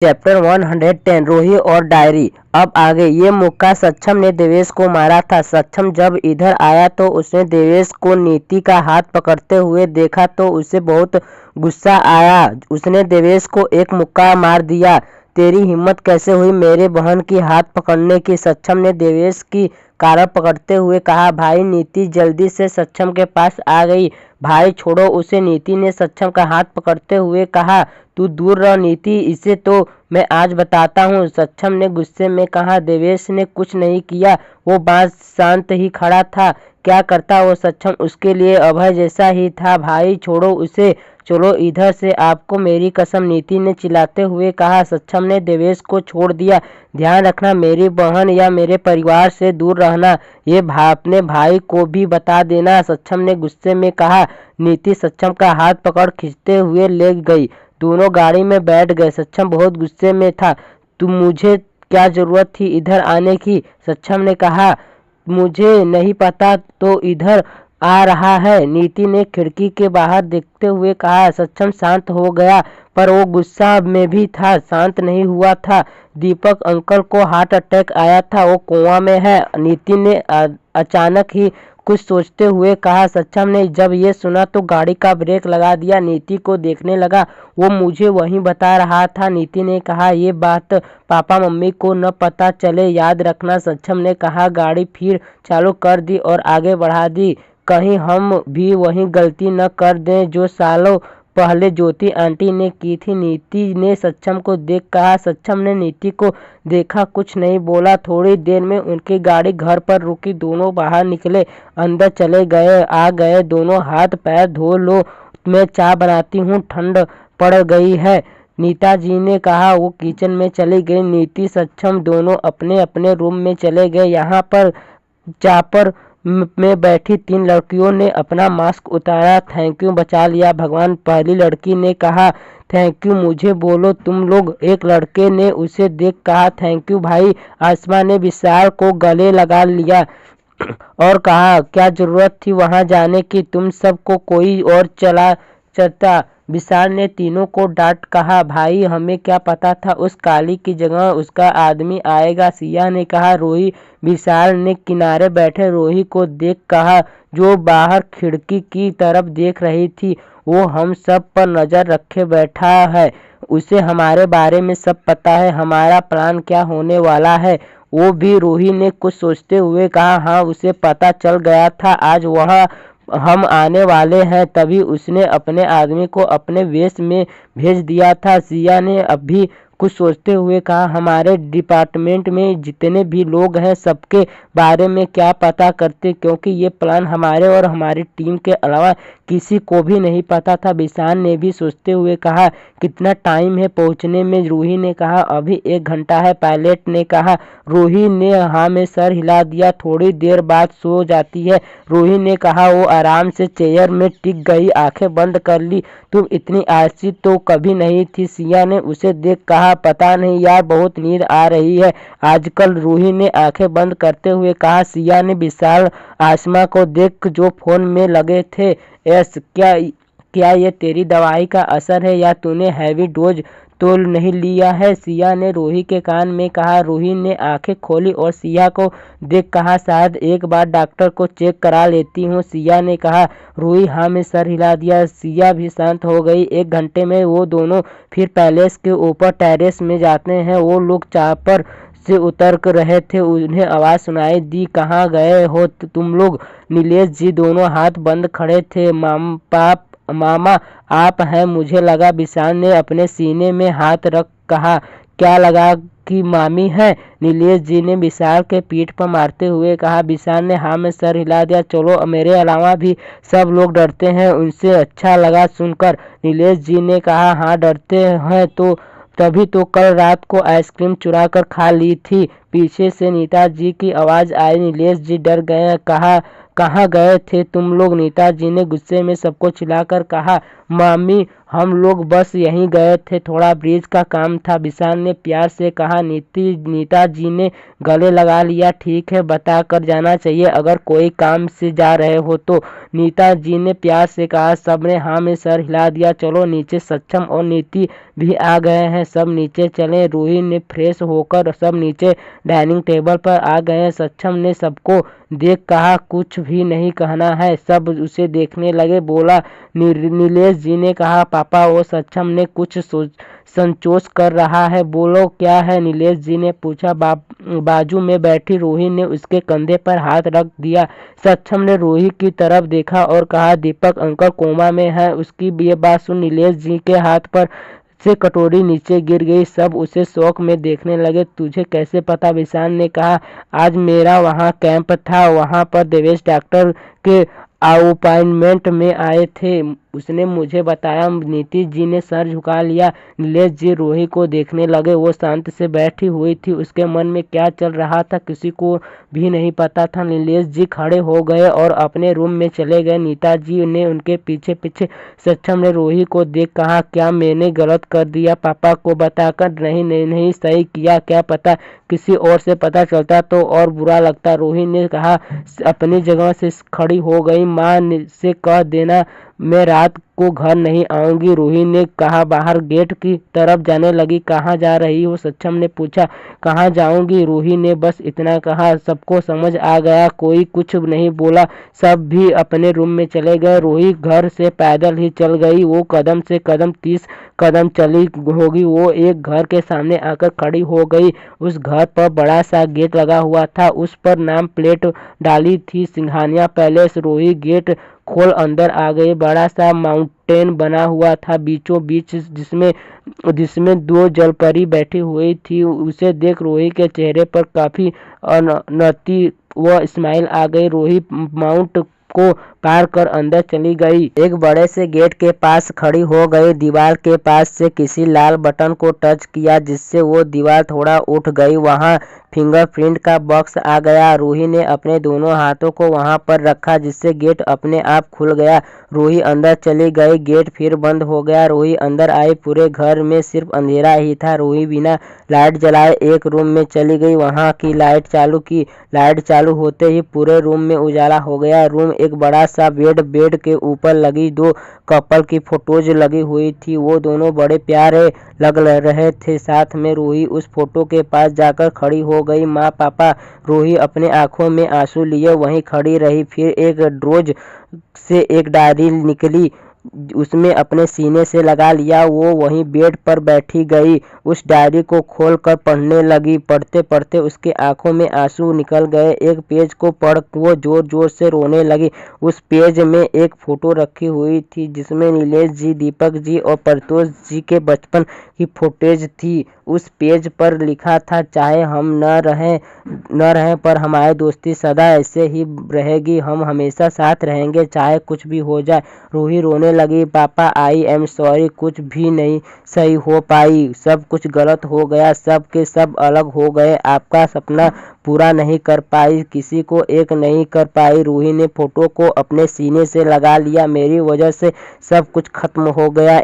Chapter 110 रोही और diary. अब आगे। ये मुक्का सक्षम ने देवेश को मारा था। सक्षम जब इधर आया तो उसने देवेश को नीति का हाथ पकड़ते हुए देखा तो उसे बहुत गुस्सा आया। उसने देवेश को एक मुक्का मार दिया। तेरी हिम्मत कैसे हुई मेरे बहन की हाथ पकड़ने की? सक्षम ने देवेश की कॉलर पकड़ते हुए कहा। भाई, नीति जल्दी से सक्षम के पास आ गई। भाई छोड़ो उसे, नीति ने सक्षम का हाथ पकड़ते हुए कहा। तू दूर रह नीति, इसे तो मैं आज बताता हूँ, सक्षम ने गुस्से में कहा। देवेश ने कुछ नहीं किया, वो बात शांत ही खड़ा था। क्या करता वो सक्षम उसके लिए अभय जैसा ही था। भाई छोड़ो उसे, चलो इधर से, आपको मेरी कसम, नीति ने चिल्लाते हुए कहा। सक्षम ने देवेश को छोड़ दिया। ध्यान रखना, मेरी बहन या मेरे परिवार से दूर रहना, ये अपने भाई को भी बता देना, सक्षम ने गुस्से में कहा। नीति सक्षम का हाथ पकड़ खींचते हुए ले गई। दोनों गाड़ी में बैठ गए। सक्षम बहुत गुस्से में था। तुम मुझे क्या जरूरत थी इधर आने की? सक्षम ने कहा। मुझे नहीं पता तो इधर आ रहा है, नीति ने खिड़की के बाहर देखते हुए कहा। सक्षम शांत हो गया पर वो गुस्सा में भी था, शांत नहीं हुआ था। दीपक अंकल को हार्ट अटैक आया था, वो कोमा में है, नीति ने अचानक ही कुछ सोचते हुए कहा। सक्षम ने जब ये सुना तो गाड़ी का ब्रेक लगा दिया, नीति को देखने लगा। वो मुझे वहीं बता रहा था, नीति ने कहा। ये बात पापा मम्मी को न पता चले, याद रखना, सक्षम ने कहा। गाड़ी फिर चालू कर दी और आगे बढ़ा दी। कहीं हम भी वही गलती न कर दें जो सालों पहले ज्योति आंटी ने की थी, नीति ने सक्षम को देख कहा। सक्षम ने नीति को देखा, कुछ नहीं बोला। थोड़ी देर में उनकी गाड़ी घर पर रुकी। दोनों बाहर निकले, अंदर चले गए। आ गए दोनों, हाथ पैर धो लो, मैं चाय बनाती हूँ, ठंड पड़ गई है, नीता जी ने कहा। वो किचन में चली गई। नीति सक्षम दोनों अपने अपने रूम में चले गए। यहाँ पर चापर में बैठी 3 लड़कियों ने अपना मास्क उतारा। थैंक यू, बचा लिया भगवान, पहली लड़की ने कहा। थैंक यू मुझे बोलो तुम लोग, एक लड़के ने उसे देख कहा। थैंक यू भाई, आसमा ने विशाल को गले लगा लिया और कहा। क्या जरूरत थी वहां जाने की, तुम सबको कोई और चला चलता। विशाल ने तीनों को डांट कहा। भाई हमें क्या पता था उस काली की जगह उसका आदमी आएगा, सिया ने कहा। रोही, विशाल ने किनारे बैठे रोही को देख कहा, जो बाहर खिड़की की तरफ देख रही थी। वो हम सब पर नजर रखे बैठा है, उसे हमारे बारे में सब पता है, हमारा प्लान क्या होने वाला है। वो भी, रोही ने कुछ सोचते हुए कहा। हाँ, उसे पता चल गया था आज वह हम आने वाले हैं, तभी उसने अपने आदमी को अपने वेश में भेज दिया था। सिया ने अभी कुछ सोचते हुए कहा। हमारे डिपार्टमेंट में जितने भी लोग हैं सबके बारे में क्या पता करते, क्योंकि ये प्लान हमारे और हमारी टीम के अलावा किसी को भी नहीं पता था। विशाल ने भी सोचते हुए कहा। कितना टाइम है पहुंचने में? रूही ने कहा। अभी 1 घंटा है, पायलट ने कहा। रूही ने हाँ में सर हिला दिया। थोड़ी देर बाद सो जाती है, रूही ने कहा। वो आराम से चेयर में टिक गई, आंखें बंद कर ली। तुम इतनी आलसी तो कभी नहीं थी, सिया ने उसे देख कहा। पता नहीं यार, बहुत नींद आ रही है आजकल, रूही ने आंखें बंद करते हुए कहा। सिया ने विशाल आसमा को देख जो फोन में लगे थे। यस, क्या ये तेरी दवाई का असर है या तूने हैवी डोज तो नहीं लिया है, सिया ने रूही के कान में कहा। रूही ने आंखें खोली और सिया को देख कहा। शायद एक बार डॉक्टर को चेक करा लेती हूँ, सिया ने कहा। रूही हाँ में सर हिला दिया। सिया भी शांत हो गई। 1 घंटे में वो दोनों फिर पैलेस के ऊपर टेरेस में जाते हैं। वो लोग चापर से उतर रहे थे, उन्हें आवाज सुनाई दी। कहाँ गए हो तुम लोग? नीलेश जी दोनों हाथ बंद खड़े थे। मामा आप हैं, मुझे लगा, विशाल ने अपने सीने में हाथ रख कहा। क्या लगा कि मामी है? नीलेश जी ने विशाल के पीठ पर मारते हुए कहा। विशाल ने हाँ में सर हिला दिया। चलो, मेरे अलावा भी सब लोग डरते हैं, उनसे अच्छा लगा सुनकर, नीलेश जी ने कहा। हाँ डरते हैं तो तभी तो कल रात को आइसक्रीम चुरा कर खा ली थी, पीछे से नीता जी की आवाज आई। नीलेश जी डर गए। कहा, कहाँ गए थे तुम लोग? नीता जी ने गुस्से में सबको चिल्लाकर कहा। मामी हम लोग बस यहीं गए थे, थोड़ा ब्रिज का काम था, विशाल ने प्यार से कहा। नीता जी ने गले लगा लिया। ठीक है, बता कर जाना चाहिए अगर कोई काम से जा रहे हो तो, नीता जी ने प्यार से कहा। सबने हाँ में सर हिला दिया। चलो नीचे, सक्षम और नीति भी आ गए हैं, सब नीचे चले। रूही ने फ्रेश होकर सब नीचे डाइनिंग टेबल पर आ गए। सक्षम ने सबको देख कहा कुछ भी नहीं कहना है, सब उसे देखने लगे। बोला नीलेश जी ने कहा पापा, वो सक्षम ने कुछ संकोच कर रहा है, बोलो क्या है, नीलेश जी ने पूछा। बाजू में बैठी रूही ने उसके कंधे पर हाथ रख दिया। सक्षम ने रूही की तरफ देखा और कहा दीपक अंकल कोमा में है। उसकी ये बात सुन नीलेश जी के हाथ पर से कटोरी नीचे गिर गई। सब उसे शौक में देखने लगे। तुझे कैसे पता, विशाल ने कहा। आज मेरा वहाँ कैंप था, वहाँ पर देवेश डॉक्टर के अपॉइंटमेंट में आए थे, उसने मुझे बताया। नीति जी ने सर झुका लिया। नीलेश जी रूही को देखने लगे। वो शांत से बैठी हुई थी, उसके मन में क्या चल रहा था किसी को भी नहीं पता था। नीलेश जी खड़े हो गए और अपने रूम में चले गए। नीता जी ने उनके पीछे पीछे। सक्षम ने रूही को देख कहा क्या मैंने गलत कर दिया, पापा को बताकर? नहीं सही किया, क्या पता किसी और से पता चलता तो और बुरा लगता। रूही ने कहा। अपनी जगह से खड़ी हो गई। माँ से कह देना मैं रात को घर नहीं आऊंगी, रूही ने कहा। बाहर गेट की तरफ जाने लगी। कहाँ जा रही हो, सक्षम ने पूछा। कहाँ जाऊंगी, रूही ने बस इतना कहा। सबको समझ आ गया, कोई कुछ नहीं बोला, सब भी अपने रूम में चले गए। रूही घर से पैदल ही चल गई। वो कदम से कदम 30 कदम चली होगी। वो एक घर के सामने आकर खड़ी हो गई। उस घर पर बड़ा सा गेट लगा हुआ था, उस पर नाम प्लेट डाली थी सिंघानिया पैलेस। रूही गेट खोल अंदर आ गई। बड़ा सा माउंटेन बना हुआ था बीचों बीच, जिसमें 2 जलपरी बैठी हुई थी। उसे देख रूही के चेहरे पर काफी अनति व स्माइल आ गई। रूही माउंट को पार कर अंदर चली गई। एक बड़े से गेट के पास खड़ी हो गई। दीवार के पास से किसी लाल बटन को टच किया, जिससे वो दीवार थोड़ा उठ गई। वहां फिंगरप्रिंट का बॉक्स आ गया। रूही ने अपने दोनों हाथों को वहां पर रखा, जिससे गेट अपने आप खुल गया। रूही अंदर चली गई। गेट फिर बंद हो गया। रूही अंदर आई। पूरे घर में सिर्फ अंधेरा ही था। रूही बिना लाइट जलाए एक रूम में चली गई, वहां की लाइट चालू की। लाइट चालू होते ही पूरे रूम में उजाला हो गया। रूम एक बड़ा सा बेड के ऊपर लगी 2 कपल की फोटोज लगी हुई थी। वो दोनों बड़े प्यारे लग रहे थे। साथ में रूही उस फोटो के पास जाकर खड़ी हो गई। माँ पापा। रूही अपने आंखों में आंसू लिए वहीं खड़ी रही। फिर एक ड्रोज से एक डायरी निकली, उसमें अपने सीने से लगा लिया। वो वहीं बेड पर बैठी गई, उस डायरी को खोलकर पढ़ने लगी। पढ़ते पढ़ते उसके आंखों में आंसू निकल गए। एक पेज को पढ़ वो जोर जोर से रोने लगी। उस पेज में एक फोटो रखी हुई थी, जिसमें नीलेश जी, दीपक जी और प्रतोष जी के बचपन की फोटेज थी। उस पेज पर लिखा था चाहे हम न रहें पर हमारी दोस्ती सदा ऐसे ही रहेगी, हम हमेशा साथ रहेंगे चाहे कुछ भी हो जाए। रूही रोने लगी। पापा आई एम सॉरी, कुछ भी नहीं सही हो पाई, सब कुछ गलत हो गया, सब के सब अलग हो गए, आपका सपना पूरा नहीं कर पाई, किसी को एक नहीं कर पाई। रूही ने फोटो को अपने सीने से लगा लिया। मेरी वजह से सब कुछ खत्म हो गया,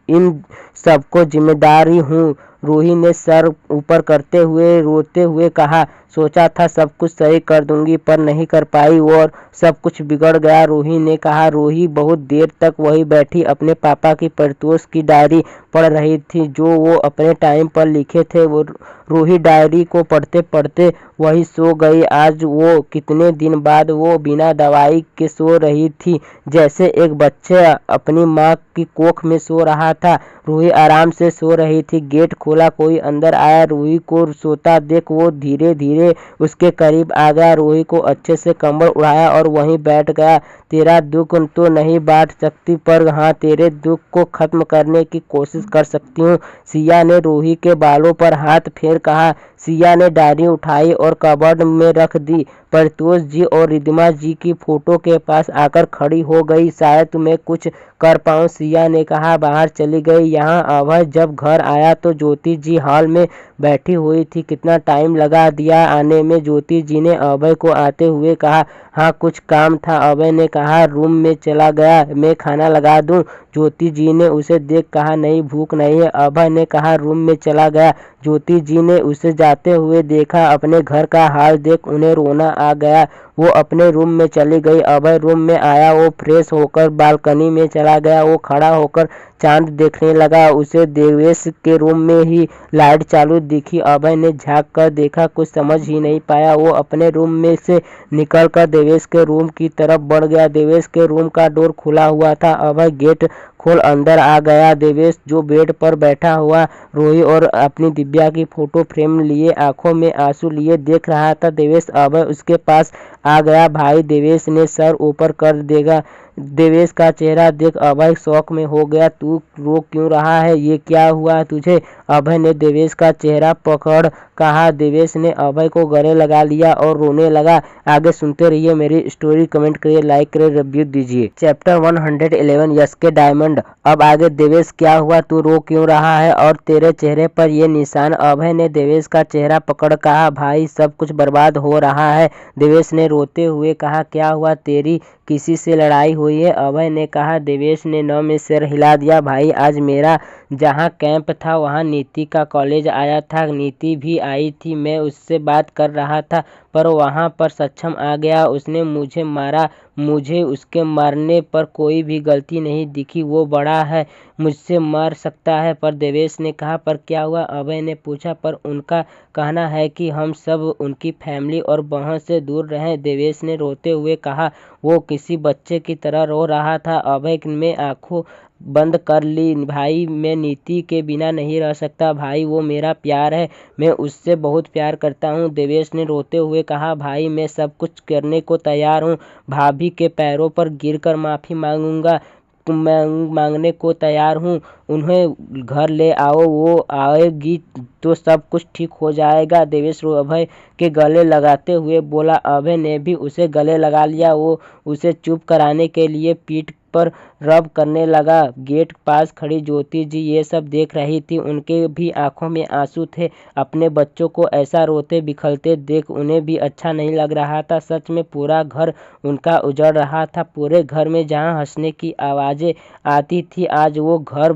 इन सबको जिम्मेदारी हूँ। रूही ने सर ऊपर करते हुए रोते हुए कहा। सोचा था सब कुछ सही कर दूंगी, पर नहीं कर पाई और सब कुछ बिगड़ गया, रूही ने कहा। रूही बहुत देर तक वही बैठी अपने पापा की प्रतोष की डायरी पढ़ रही थी, जो वो अपने टाइम पर लिखे थे। वो रूही डायरी को पढ़ते पढ़ते वही सो गई। आज वो कितने दिन बाद वो बिना दवाई के सो रही थी, जैसे एक बच्चा अपनी माँ की कोख में सो रहा था। रूही आराम से सो रही थी। गेट खोला, कोई अंदर आया। रूही को सोता देख वो धीरे धीरे उसके करीब आ गया। रूही को अच्छे से कंबल उड़ाया और वहीं बैठ गया। तेरा दुख तो नहीं बांट सकती, पर हाँ तेरे दुख को खत्म करने की कोशिश कर सकती हूँ। सिया ने रूही के बालों पर हाथ फेर कहा। सिया ने डायरी उठाई और कबर्ड में रख दी। परितोष जी और रिद्धिमा जी की फोटो के पास आकर खड़ी हो गई। शायद मैं कुछ कर पाऊँ, सिया ने कहा। बाहर चली गई। यहाँ अभय जब घर आया तो ज्योति जी हॉल में बैठी हुई थी। कितना टाइम लगा दिया आने में, ज्योति जी ने अभय को आते हुए कहा। हाँ, कुछ काम था, अभय ने कहा। रूम में चला गया, मैं खाना लगा दूं? ज्योति जी ने उसे देख कहा। नहीं, भूख नहीं है, अभय ने कहा। रूम में चला गया। ज्योति जी ने उसे जाते हुए देखा। अपने घर का हाल देख उन्हें रोना आ गया। वो अपने रूम में चली गई। अभय रूम में आया। वो फ्रेश होकर बालकनी में चला गया। वो खड़ा होकर चांद देखने लगा। उसे देवेश के रूम में ही लाइट चालू दिखी। अभय ने झांक कर देखा, कुछ समझ ही नहीं पाया। वो अपने रूम में से निकलकर देवेश के रूम की तरफ बढ़ गया। देवेश के रूम का डोर खुला हुआ था। अभय गेट खोल अंदर आ गया। देवेश जो बेड पर बैठा हुआ रोही और अपनी दिव्या की फोटो फ्रेम लिए आंखों में आंसू लिए देख रहा था। देवेश अभय उसके पास आ गया। भाई, देवेश ने सर ऊपर कर देगा। देवेश का चेहरा देख अभय शौक में हो गया। तू रो क्यों रहा है? ये क्या हुआ तुझे? अभय ने देवेश का चेहरा पकड़ कहा। देवेश ने अभय को गले लगा लिया और रोने लगा। आगे सुनते रहिए मेरी स्टोरी। कमेंट करिए, लाइक करिए, रिव्यू दीजिए। चैप्टर 111 यस के डायमंड। अब आगे। देवेश, क्या हुआ? तू रो क्यों रहा है और तेरे चेहरे पर ये निशान? अभय ने देवेश का चेहरा पकड़ कहा। भाई, सब कुछ बर्बाद हो रहा है। देवेश ने रोते हुए कहा। क्या हुआ? तेरी किसी से लड़ाई हुई है? अभय ने कहा। देवेश ने न में सिर हिला दिया। भाई, आज मेरा जहाँ कैंप था वहाँ नीति का कॉलेज आया था। नीति भी आई थी। मैं उससे बात कर रहा था पर वहाँ पर सक्षम आ गया। उसने मुझे मारा। मुझे उसके मारने पर कोई भी गलती नहीं दिखी। वो बड़ा है, मुझसे मार सकता है। पर देवेश ने कहा। पर क्या हुआ? अभय ने पूछा। पर उनका कहना है कि हम सब उनकी फैमिली और बहन से दूर रहें। देवेश ने रोते हुए कहा। वो किसी बच्चे की तरह रो रहा था। अभय ने आंखों बंद कर ली। भाई, मैं नीति के बिना नहीं रह सकता। भाई, वो मेरा प्यार है, मैं उससे बहुत प्यार करता हूँ। देवेश ने रोते हुए कहा। भाई, मैं सब कुछ करने को तैयार हूँ। भाभी के पैरों पर गिरकर माफ़ी मांगूंगा। मांगने को तैयार हूँ। उन्हें घर ले आओ, वो आएगी तो सब कुछ ठीक हो जाएगा। देवेश अभय के गले लगाते हुए बोला। अभय ने भी उसे गले लगा लिया। वो उसे चुप कराने के लिए पीठ पर रब करने लगा। गेट पास खड़ी ज्योति जी ये सब देख रही थी। उनके भी आंखों में आंसू थे। अपने बच्चों को ऐसा रोते बिखरते देख उन्हें भी अच्छा नहीं लग रहा था। सच में पूरा घर उनका उजड़ रहा था। पूरे घर में जहाँ हंसने की आवाज़ें आती थी, आज वो घर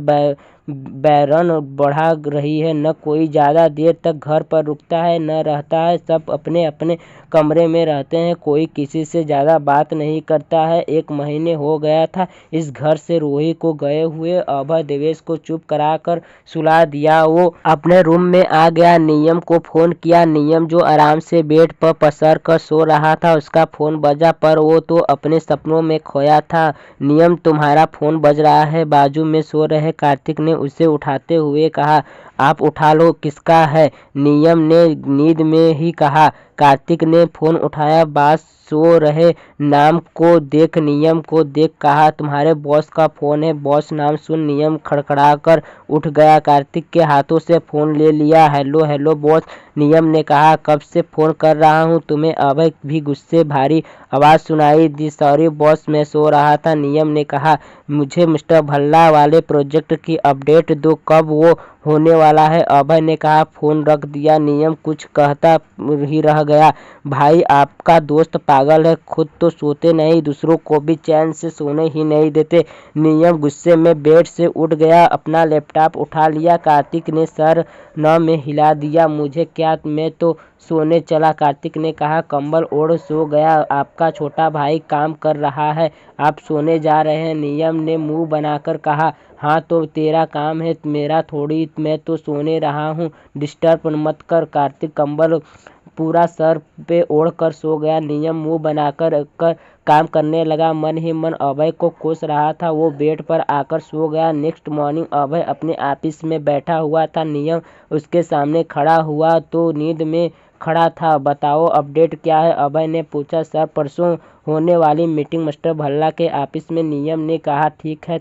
बैरन बढ़ा रही है। न कोई ज़्यादा देर तक घर पर रुकता है न रहता है। सब अपने अपने कमरे में रहते हैं। कोई किसी से ज़्यादा बात नहीं करता है। 1 महीने हो गया था इस घर से रोही को गए हुए। अभय देवेश को चुप करा कर सुला दिया। वो अपने रूम में आ गया। नियम को फ़ोन किया। नियम जो आराम से बेड पर पसर कर सो रहा था, उसका फ़ोन बजा पर वो तो अपने सपनों में खोया था। नियम, तुम्हारा फ़ोन बज रहा है। बाजू में सो रहे कार्तिक ने उसे उठाते हुए कहा। आप उठा लो। किसका है? नियम ने नींद में ही कहा। कार्तिक ने फ़ोन उठाया। बात सो रहे नाम को देख नियम को देख कहा। तुम्हारे बॉस का फ़ोन है। बॉस नाम सुन नियम खड़खड़ाकर उठ गया। कार्तिक के हाथों से फ़ोन ले लिया। हेलो हेलो बॉस, नियम ने कहा। कब से फ़ोन कर रहा हूँ तुम्हें? अभय भी गुस्से भारी आवाज़ सुनाई दी। सॉरी बॉस, मैं सो रहा था। नियम ने कहा। मुझे मिस्टर भल्ला वाले प्रोजेक्ट की अपडेट दो, कब वो होने वाला है? अभय ने कहा। फ़ोन रख दिया। नियम कुछ कहता ही रह गया। भाई, आपका दोस्त पागल है, खुद तो सोते नहीं, दूसरों को भी चैन से सोने ही नहीं देते। नियम गुस्से में बेड से उठ गया। अपना लैपटॉप उठा लिया। कार्तिक ने सर न में हिला दिया। मुझे क्या, मैं तो सोने चला। कार्तिक ने कहा। कंबल ओढ़ सो गया। आपका छोटा भाई काम कर रहा है, आप सोने जा रहे हैं। नियम ने मुंह बनाकर कहा। हाँ तो तेरा काम है, मेरा थोड़ी। मैं तो सोने रहा हूँ, डिस्टर्ब मत कर। कार्तिक कंबल पूरा सर पे ओढ़ कर सो गया। नियम मुंह बनाकर काम करने लगा। मन ही मन अभय को कोस रहा था। वो बेड पर आकर सो गया। नेक्स्ट मॉर्निंग अभय अपने ऑफिस में बैठा हुआ था। नियम उसके सामने खड़ा हुआ तो नींद में खड़ा था। बताओ अपडेट क्या है, अभय ने पूछा। सर परसों होने वाली मीटिंग मिस्टर भल्ला के ऑफिस में, नियम ने कहा। ठीक है,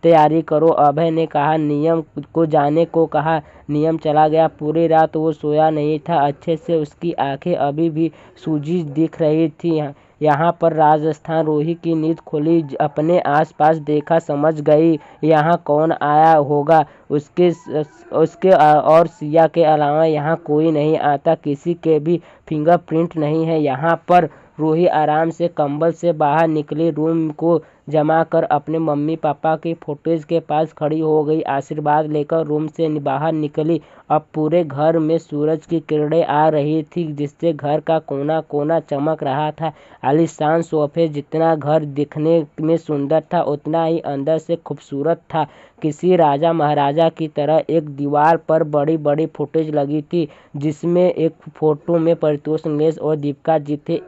तैयारी करो, अभय ने कहा। नियम को जाने को कहा। नियम चला गया। पूरी रात वो सोया नहीं था अच्छे से, उसकी आंखें अभी भी सूजी दिख रही थी। यहाँ पर राजस्थान। रूही की नींद खुली, अपने आसपास देखा, समझ गई यहाँ कौन आया होगा। उसके और सिया के अलावा यहाँ कोई नहीं आता, किसी के भी फिंगरप्रिंट नहीं है यहाँ पर। रूही आराम से कंबल से बाहर निकली, रूम को जमा कर अपने मम्मी पापा की फोटोज के पास खड़ी हो गई, आशीर्वाद लेकर रूम से बाहर निकली। अब पूरे घर में सूरज की किरणें आ रही थी, जिससे घर का कोना कोना चमक रहा था। आलीशान सोफे जितना घर दिखने में सुंदर था, उतना ही अंदर से खूबसूरत था। किसी राजा महाराजा की तरह एक दीवार पर बड़ी बड़ी फोटोज लगी थी, जिसमें एक फोटो में परितोष इंग्लिश और दीपिका जी थे,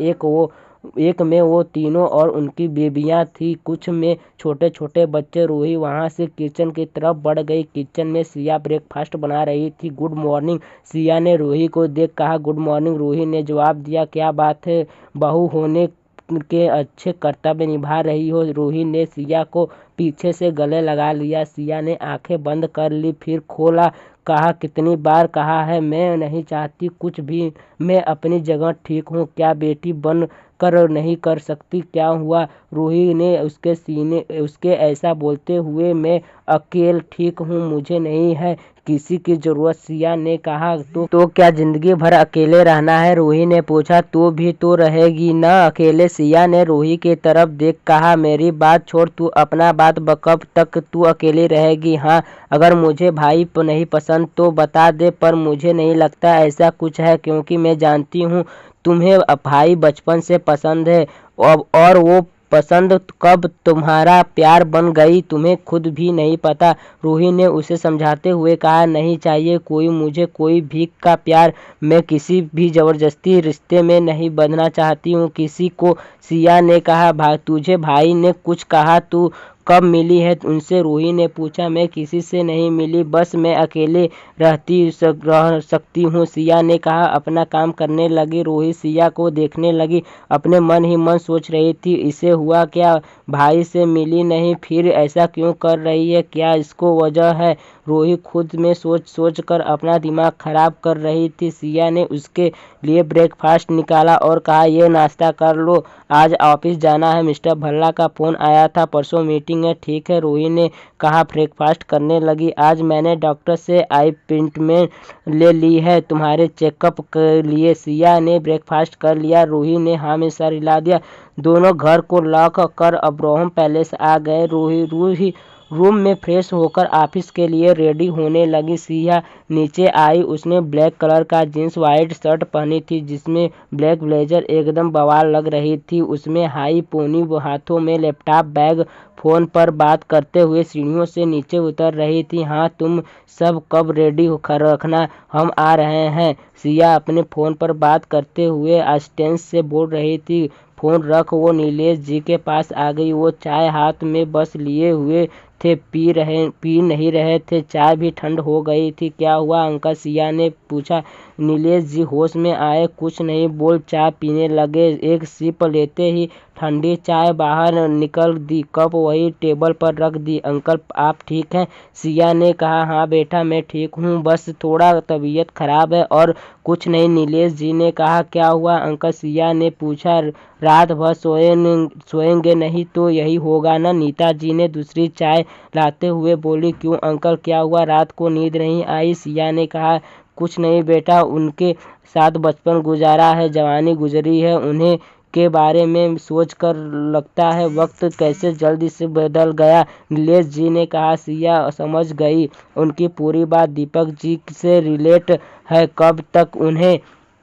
एक में वो तीनों और उनकी बेबियां थी, कुछ में छोटे छोटे बच्चे। रूही वहां से किचन की तरफ बढ़ गई। किचन में सिया ब्रेकफास्ट बना रही थी। गुड मॉर्निंग, सिया ने रूही को देख कहा। गुड मॉर्निंग, रूही ने जवाब दिया। क्या बात है, बहू होने के अच्छे कर्तव्य निभा रही हो। रूही ने सिया को पीछे से गले लगा लिया। सिया ने आंखें बंद कर ली, फिर खोला। कहा, कितनी बार कहा है, मैं नहीं चाहती कुछ भी, मैं अपनी जगह ठीक हूँ। क्या बेटी बन कर नहीं कर सकती, क्या हुआ? रूही ने उसके ऐसा बोलते हुए, मैं अकेले ठीक हूँ, मुझे नहीं है किसी की जरूरत। सिया ने कहा, तो क्या जिंदगी भर अकेले रहना है? रूही ने पूछा। तू भी तो रहेगी ना अकेले? सिया ने रूही की तरफ देख कहा, मेरी बात छोड़, तू अपना बात, कब तक तू अकेली रहेगी? हाँ, अगर मुझे भाई नहीं पसंद तो बता दे, पर मुझे नहीं लगता ऐसा कुछ है, क्योंकि मैं जानती हूँ तुम्हें भाई बचपन से पसंद है, और वो पसंद कब तुम्हारा प्यार बन गई, तुम्हें खुद भी नहीं पता। रूही ने उसे समझाते हुए कहा, नहीं चाहिए कोई मुझे कोई भीख का प्यार, मैं किसी भी जबरदस्ती रिश्ते में नहीं बंधना चाहती हूँ किसी को। सिया ने कहा, तुझे भाई ने कुछ कहा, तू कब मिली है उनसे? रूही ने पूछा। मैं किसी से नहीं मिली, बस मैं अकेले रह सकती हूँ, सिया ने कहा। अपना काम करने लगी रूही सिया को देखने लगी, अपने मन ही मन सोच रही थी, इसे हुआ क्या, भाई से मिली नहीं, फिर ऐसा क्यों कर रही है, क्या इसको वजह है? रूही खुद में सोच सोच कर अपना दिमाग खराब कर रही थी। सिया ने उसके लिए ब्रेकफास्ट निकाला और कहा, ये नाश्ता कर लो, आज ऑफिस जाना है, मिस्टर भल्ला का फ़ोन आया था, परसों मीटिंग है। ठीक है, रूही ने कहा। ब्रेकफास्ट करने लगी। आज मैंने डॉक्टर से अपॉइंटमेंट ले ली है तुम्हारे चेकअप के लिए। सिया ने ब्रेकफास्ट कर लिया। रूही ने हाँ में सर हिला दिया। दोनों घर को लॉक कर अब्राहम पैलेस आ गए। रूही रूम में फ्रेश होकर ऑफिस के लिए रेडी होने लगी। सिया नीचे आई। उसने ब्लैक कलर का जींस वाइट शर्ट पहनी थी, जिसमें ब्लैक ब्लेजर एकदम बवाल लग रही थी। उसमें हाई पोनी, हाथों में लैपटॉप बैग, फोन पर बात करते हुए सीढ़ियों से नीचे उतर रही थी। हाँ, तुम सब कब रेडी होकर रखना, हम आ रहे हैं, सिया अपने फ़ोन पर बात करते हुए असिस्टेंट से बोल रही थी। फ़ोन रख वो नीलेश जी के पास आ गई। वो चाय हाथ में बस लिए हुए थे, पी नहीं रहे थे, चाय भी ठंड हो गई थी। क्या हुआ अंकल, सिया ने पूछा। नीलेश जी होश में आए, कुछ नहीं बोल चाय पीने लगे। एक सिप लेते ही ठंडी चाय बाहर निकल दी, कप वही टेबल पर रख दी। अंकल आप ठीक हैं? सिया ने कहा, हाँ बेटा मैं ठीक हूँ, बस थोड़ा तबीयत खराब है, और कुछ नहीं, नीलेश जी ने कहा। क्या हुआ अंकल, सिया ने पूछा। रात भर सोएंगे नहीं तो यही होगा ना, नीता जी ने दूसरी चाय लाते हुए बोली। क्यों अंकल, क्या हुआ, रात को नींद नहीं आई? सिया ने कहा, कुछ नहीं बेटा, उनके साथ बचपन गुजारा है, जवानी गुजरी है, उन्हें के बारे में सोच कर लगता है वक्त कैसे जल्दी से बदल गया, नीलेश जी ने कहा। सिया समझ गई उनकी पूरी बात, दीपक जी से रिलेट है, कब तक उन्हें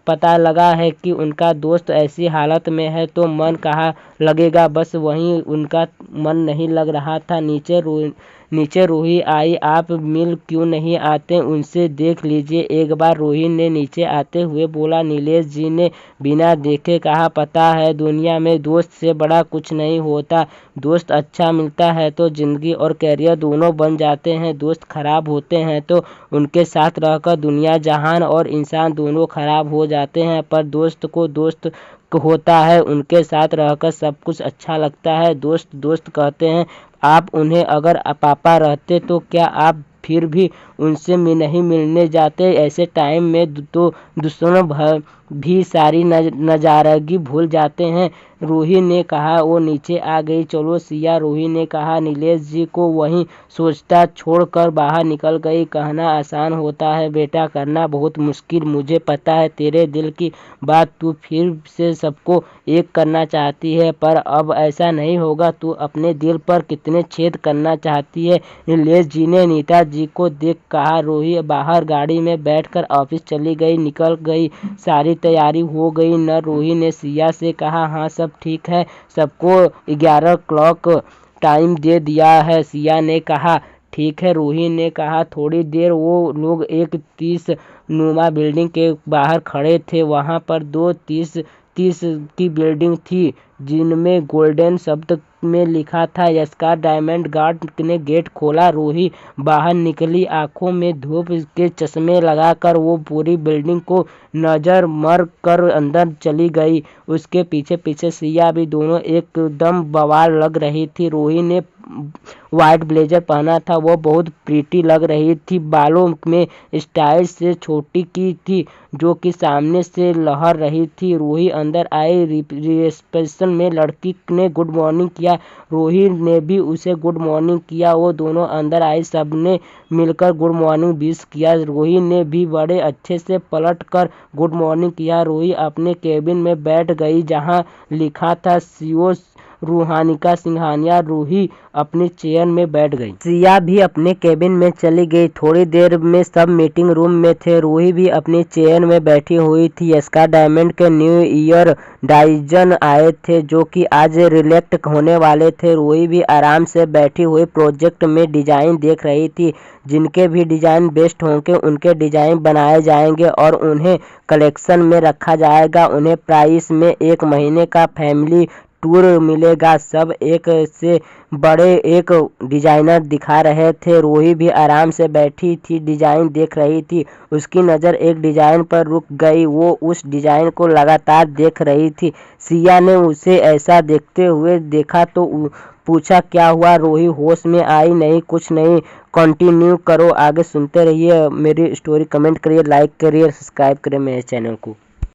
पता लगा है कि उनका दोस्त ऐसी हालत में है तो मन कहाँ लगेगा, बस वहीं उनका मन नहीं लग रहा था। नीचे रूही आई। आप मिल क्यों नहीं आते, उनसे देख लीजिए एक बार। रूही ने नीचे आते हुए बोला। नीलेश जी ने बिना देखे कहा, पता है दुनिया में दोस्त से बड़ा कुछ नहीं होता। दोस्त अच्छा मिलता है तो जिंदगी और कैरियर दोनों बन जाते हैं। दोस्त खराब होते हैं तो उनके साथ रहकर दुनिया जहान और इंसान दोनों खराब हो जाते हैं। पर दोस्त को दोस्त होता है, उनके साथ रहकर सब कुछ अच्छा लगता है। दोस्त दोस्त कहते हैं। आप उन्हें अगर पापा रहते तो क्या आप फिर भी उनसे नहीं मिलने जाते? ऐसे टाइम में तो दुश्मन भी सारी नजारगी भूल जाते हैं। रूही ने कहा। वो नीचे आ गई। चलो सिया, रूही ने कहा। नीलेश जी को वहीं सोचता छोड़कर बाहर निकल गई। कहना आसान होता है बेटा, करना बहुत मुश्किल। मुझे पता है तेरे दिल की बात, तू फिर से सबको एक करना चाहती है, पर अब ऐसा नहीं होगा। तू अपने दिल पर कितने छेद करना चाहती है? नीलेश जी ने नीता जी को देख कहा। रूही बाहर गाड़ी में बैठकर ऑफिस चली गई। निकल गई, सारी तैयारी हो गई न? रूही ने सिया से कहा। हाँ सब ठीक है, सबको 11 क्लॉक टाइम दे दिया है, सिया ने कहा। ठीक है, रूही ने कहा। थोड़ी देर वो लोग एक 30 नुमा बिल्डिंग के बाहर खड़े थे। वहां पर 2 30 की बिल्डिंग थी जिनमें गोल्डन शब्द में लिखा था यस्कार डायमंड। गार्ड ने गेट खोला। रूही बाहर निकली। आंखों में धूप के चश्मे लगाकर वो पूरी बिल्डिंग को नजर मर कर अंदर चली गई। उसके पीछे पीछे सिया भी, दोनों एकदम बवाल लग रही थी। रूही ने व्हाइट ब्लेजर पहना था, वो बहुत प्रीटी लग रही थी। बालों में स्टाइल से छोटी की थी जो कि सामने से लहर रही थी। रूही अंदर आई। रिसेप्शन में लड़की ने गुड मॉर्निंग किया। रूही ने भी उसे गुड मॉर्निंग किया। वो दोनों अंदर आई। सबने मिलकर गुड मॉर्निंग विश किया। रूही ने भी बड़े अच्छे से पलट कर गुड मॉर्निंग किया। रूही अपने केबिन में बैठ गई जहां लिखा था सीओ रूहानिका सिंघानिया। रूही अपनी चेयर में बैठ गई। सिया भी अपने केबिन में चली गई। थोड़ी देर में सब मीटिंग रूम में थे। रूही भी अपनी चेयर में बैठी हुई थी। यस्कार डायमंड के न्यू ईयर डाइजन आए थे जो कि आज रिलेक्ट होने वाले थे। रूही भी आराम से बैठी हुई प्रोजेक्ट में डिजाइन देख रही थी। जिनके भी डिजाइन बेस्ट होंगे उनके डिजाइन बनाए जाएंगे और उन्हें कलेक्शन में रखा जाएगा। उन्हें प्राइस में 1 महीने का फैमिली टूर मिलेगा। सब एक से बड़े एक डिजाइनर दिखा रहे थे। रूही भी आराम से बैठी थी, डिजाइन देख रही थी। उसकी नज़र एक डिजाइन पर रुक गई। वो उस डिजाइन को लगातार देख रही थी। सिया ने उसे ऐसा देखते हुए देखा तो पूछा, क्या हुआ? रूही होश में आई। नहीं कुछ नहीं, कंटिन्यू करो, आगे सुनते रहिए मेरी स्टोरी। कमेंट करिए, लाइक करिए, सब्सक्राइब करिए मेरे चैनल को।